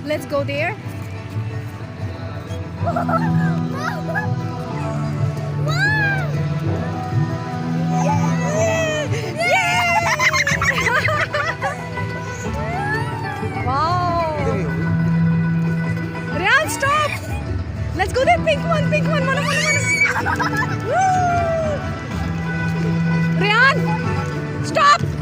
Let's go there. Wow. Ryan, stop. Let's go there. Pink one, pink one. Mana, mana, mana. Woo. Ryan, stop.